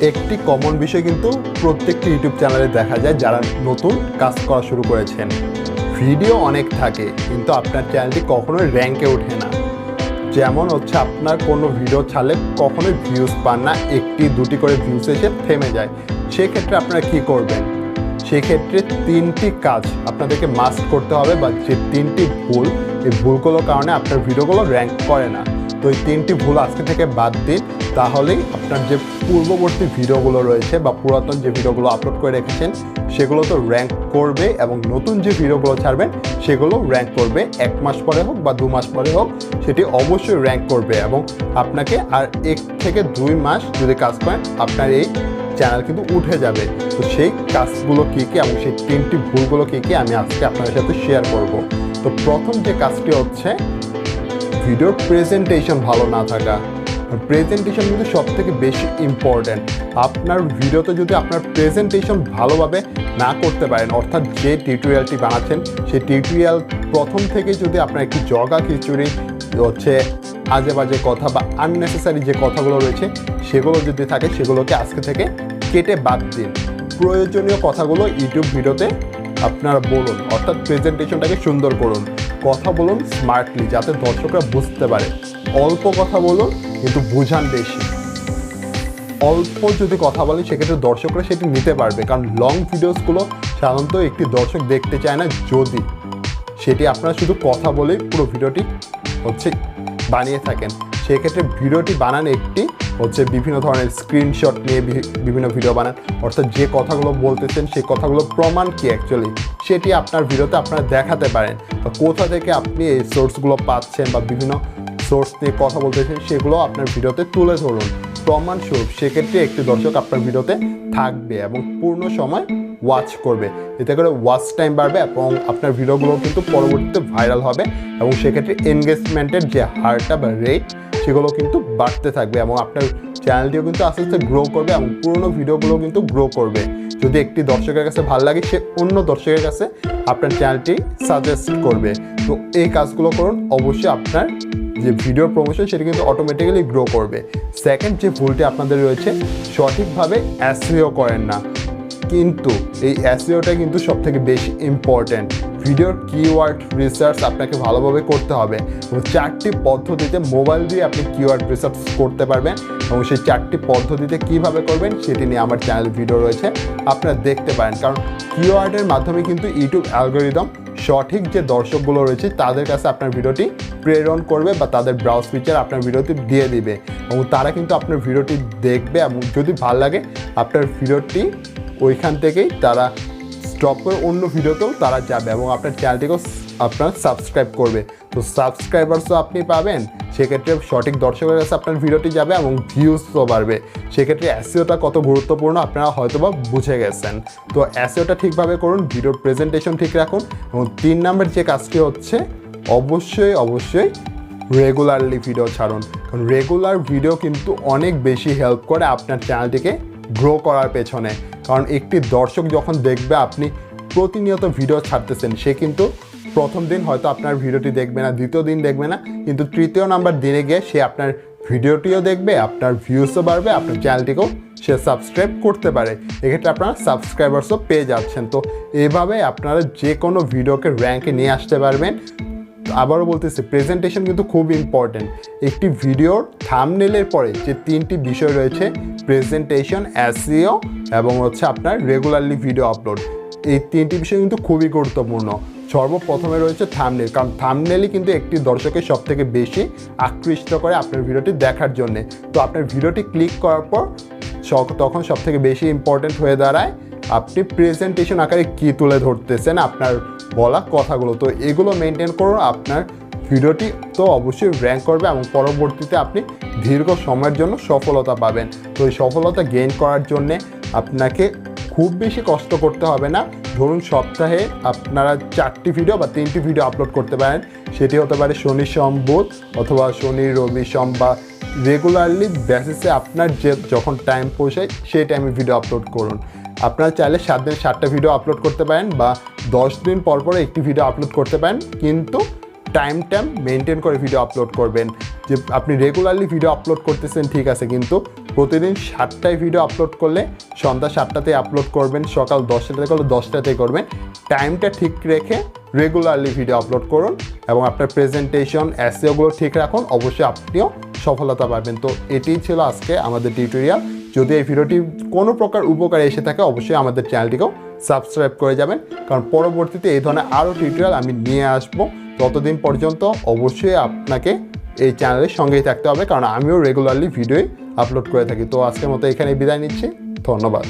একটি কমন বিষয় কিন্তু প্রত্যেকটি ইউটিউব চ্যানেলে দেখা যায় যারা নতুন কাজ করা শুরু করেছেন। ভিডিও অনেক থাকে কিন্তু আপনার চ্যানেলটি কখনোই র্যাঙ্কে ওঠে না। যেমন হচ্ছে আপনার কোনো ভিডিও ছাড়লে কখনোই ভিউজ পান না, একটি দুটি করে ভিউজ এসে থেমে যায়। সেক্ষেত্রে আপনারা কী করবেন? সেক্ষেত্রে তিনটি কাজ আপনাদেরকে মাস্ট করতে হবে, বা যে তিনটি ভুল, এই ভুলগুলোর কারণে আপনার ভিডিওগুলো র্যাঙ্ক করে না। তো এই তিনটি ভুল আজকে থেকে বাদ দিন, তাহলেই আপনার যে পূর্ববর্তী ভিডিওগুলো রয়েছে বা পুরাতন যে ভিডিওগুলো আপলোড করে রেখেছেন সেগুলো তো র্যাঙ্ক করবে, এবং নতুন যে ভিডিওগুলো ছাড়বেন সেগুলো র্যাঙ্ক করবে। 1 মাস পরে হোক বা 2 মাস পরে হোক, সেটি অবশ্যই র্যাঙ্ক করবে। এবং আপনাকে আর 1 থেকে 2 মাস যদি কাজ করেন আপনার এই চ্যানেল কিন্তু উঠে যাবে। তো সেই কাজগুলো কী কী এবং সেই তিনটি ভুলগুলো কী কী আমি আজকে আপনাদের সাথে শেয়ার করব। তো প্রথম যে কাজটি হচ্ছে ভিডিওর প্রেজেন্টেশন ভালো না থাকা। প্রেজেন্টেশন কিন্তু সবথেকে বেশি ইম্পর্ট্যান্ট। আপনার ভিডিওতে যদি আপনার প্রেজেন্টেশন ভালোভাবে না করতে পারেন, অর্থাৎ যে টিউটোরিয়ালটি বানাচ্ছেন সেই টিউটোরিয়াল প্রথম থেকে যদি আপনার একটি জগা খিচুড়ি হচ্ছে আজে বাজে কথা বা আননেসেসারি যে কথাগুলো রয়েছে সেগুলো যদি থাকে, সেগুলোকে আজকে থেকে কেটে বাদ দিন। প্রয়োজনীয় কথাগুলো ইউটিউব ভিডিওতে আপনারা বলুন, অর্থাৎ প্রেজেন্টেশনটাকে সুন্দর করুন। কথা বলুন স্মার্টলি, যাতে দর্শকরা বুঝতে পারে। অল্প কথা বলুন কিন্তু বুঝান বেশি। অল্প যদি কথা বলেন সেক্ষেত্রে দর্শকরা সেটি নিতে পারবে, কারণ লং ভিডিওসগুলো সাধারণত একটি দর্শক দেখতে চায় না। যদি সেটি আপনারা শুধু কথা বলেই পুরো ভিডিওটি হচ্ছে বানিয়ে থাকেন, সেক্ষেত্রে ভিডিওটি বানান একটি হচ্ছে বিভিন্ন ধরনের স্ক্রিনশট নিয়ে বিভিন্ন ভিডিও বানান, অর্থাৎ যে কথাগুলো বলতেছেন সেই কথাগুলো প্রমাণ কি অ্যাকচুয়ালি সেটি আপনার ভিডিওতে আপনারা দেখাতে পারেন, বা কোথা থেকে আপনি এই সোর্সগুলো পাচ্ছেন বা বিভিন্ন সোর্স নিয়ে কথা বলতেছেন সেগুলো আপনার ভিডিওতে তুলে ধরুন প্রমাণস্বরূপ। সেক্ষেত্রে একটি দর্শক আপনার ভিডিওতে থাকবে এবং পূর্ণ সময় ওয়াচ করবে। এতে করে ওয়াচ টাইম বাড়বে এবং আপনার ভিডিওগুলো কিন্তু পরবর্তীতে ভাইরাল হবে, এবং সেক্ষেত্রে এনগেজমেন্টের যে হারটা বা রেট সেগুলো কিন্তু বাড়তে থাকবে, এবং আপনার চ্যানেলটিও কিন্তু আস্তে আস্তে গ্রো করবে এবং পুরনো ভিডিওগুলো কিন্তু গ্রো করবে। যদি একটি দর্শকের কাছে ভালো লাগে, সে অন্য দর্শকের কাছে আপনার চ্যানেলটি সাজেস্ট করবে। তো এই কাজগুলো করুন, অবশ্যই আপনার যে ভিডিও প্রমোশন সেটি কিন্তু অটোমেটিক্যালি গ্রো করবে। সেকেন্ড যে ভুলটি আপনাদের রয়েছে, সঠিকভাবে এসইও করেন না। কিন্তু এই এসইওটা কিন্তু সবথেকে বেশি ইম্পর্ট্যান্ট। ভিডিওর কিওয়ার্ড রিসার্চ আপনাকে ভালোভাবে করতে হবে, এবং 4টি পদ্ধতিতে মোবাইল দিয়ে আপনি কিওয়ার্ড রিসার্চ করতে পারবেন, এবং সেই 4টি পদ্ধতিতে কিভাবে করবেন সেটি নিয়ে আমার চ্যানেল ভিডিও রয়েছে, আপনারা দেখতে পারেন। কারণ কিওয়ার্ডের মাধ্যমে কিন্তু ইউটিউব অ্যালগোরিদম সঠিক যে দর্শকগুলো রয়েছে তাদের কাছে আপনার ভিডিওটি প্রেরণ করবে, বা তাদের ব্রাউজ ফিচার আপনার ভিডিওটি দিয়ে দিবে, এবং তারা কিন্তু আপনার ভিডিওটি দেখবে, এবং যদি ভালো লাগে আপনার ভিডিওটি ওইখান থেকেই তারা স্টপ করে অন্য ভিডিওতেও তারা যাবে, এবং আপনার চ্যানেলটিকেও আপনার সাবস্ক্রাইব করবে। তো সাবস্ক্রাইবার্সও আপনি পাবেন, সেক্ষেত্রে সঠিক দর্শকের কাছে আপনার ভিডিওটি যাবে এবং ভিউজও বাড়বে। সেক্ষেত্রে এসইওটা কত গুরুত্বপূর্ণ আপনারা হয়তোবা বুঝে গেছেন। তো এসইওটা ঠিকভাবে করুন, ভিডিওর প্রেজেন্টেশন ঠিক রাখুন, এবং 3 নম্বর যে কাজটি হচ্ছে অবশ্যই রেগুলারলি ভিডিও ছাড়ুন। কারণ রেগুলার ভিডিও কিন্তু অনেক বেশি হেল্প করে আপনার চ্যানেলটিকে গ্রো করার পেছনে। কারণ একটি দর্শক যখন দেখবে আপনি প্রতিনিয়ত ভিডিও ছাড়তেছেন, সে কিন্তু প্রথম দিন হয়তো আপনার ভিডিওটি দেখবে না, দ্বিতীয় দিন দেখবে না, কিন্তু তৃতীয় নাম্বার দিনে গিয়ে সে আপনার ভিডিওটিও দেখবে, আপনার ভিউসও বাড়বে, আপনার চ্যানেলটিকেও সে সাবস্ক্রাইব করতে পারে। এক্ষেত্রে আপনারা সাবস্ক্রাইবার্সও পেয়ে যাচ্ছেন। তো এভাবে আপনারা যে কোনো ভিডিওকে র্যাঙ্কে নিয়ে আসতে পারবেন। আবারও বলতেছি, প্রেজেন্টেশন কিন্তু খুব ইম্পর্ট্যান্ট। একটি ভিডিওর থাম্বনেলের পরে যে 3টি বিষয় রয়েছে, প্রেজেন্টেশন, এসইও এবং হচ্ছে আপনার রেগুলারলি ভিডিও আপলোড, এই 3টি বিষয় কিন্তু খুবই গুরুত্বপূর্ণ। সর্বপ্রথমে রয়েছে থাম্বনেল, কারণ থাম্বনেলই কিন্তু একটি দর্শকের সবথেকে বেশি আকৃষ্ট করে আপনার ভিডিওটি দেখার জন্যে। তো আপনার ভিডিওটি ক্লিক করার পর তখন সবথেকে বেশি ইম্পর্ট্যান্ট হয়ে দাঁড়ায় আপনি প্রেজেন্টেশন আকারে কী তুলে ধরতেছেন, আপনার বলা কথাগুলো। তো এগুলো মেনটেন করুন, আপনার ভিডিওটি তো অবশ্যই র্যাঙ্ক করবে, এবং পরবর্তীতে আপনি দীর্ঘ সময়ের জন্য সফলতা পাবেন। তো এই সফলতা গেইন করার জন্যে আপনাকে খুব বেশি কষ্ট করতে হবে না। ধরুন সপ্তাহে আপনারা 4টি ভিডিও বা 3টি ভিডিও আপলোড করতে পারেন, সেটি হতে পারে শনি, সোম, বুধ, অথবা শনি, রবি, সোম, বা রেগুলারলি বেসিসে আপনার যখন টাইম পৌঁছায় সেই টাইমে ভিডিও আপলোড করুন। আপনারা চাইলে 7 দিন 7টা ভিডিও আপলোড করতে পারেন, বা 10 দিন পর একটি ভিডিও আপলোড করতে পারেন, কিন্তু টাইম মেনটেন করে ভিডিও আপলোড করবেন। যে আপনি রেগুলারলি ভিডিও আপলোড করতেছেন ঠিক আছে, কিন্তু প্রতিদিন 7টায় ভিডিও আপলোড করলে সন্ধ্যা 7টাতে আপলোড করবেন, সকাল 10টাতে করলে 10টাতেই করবেন। টাইমটা ঠিক রেখে রেগুলারলি ভিডিও আপলোড করুন এবং আপনার প্রেজেন্টেশন এসইওগুলো ঠিক রাখুন, অবশ্যই আপনিও সফলতা পাবেন। তো এটিই ছিল আজকে আমাদের টিউটোরিয়াল। যদি এই ভিডিওটি কোনো প্রকার উপকারে এসে থাকে অবশ্যই আমাদের চ্যানেলটিকেও সাবস্ক্রাইব করে যাবেন, কারণ পরবর্তীতে এই ধরনের আরও টিউটোরিয়াল আমি নিয়ে আসবো। ততদিন পর্যন্ত অবশ্যই আপনাকে এই চ্যানেলের সঙ্গেই থাকতে হবে, কারণ আমিও রেগুলারলি ভিডিও আপলোড করে থাকি। তো আজকের মতো এখানে বিদায় নিচ্ছি, ধন্যবাদ।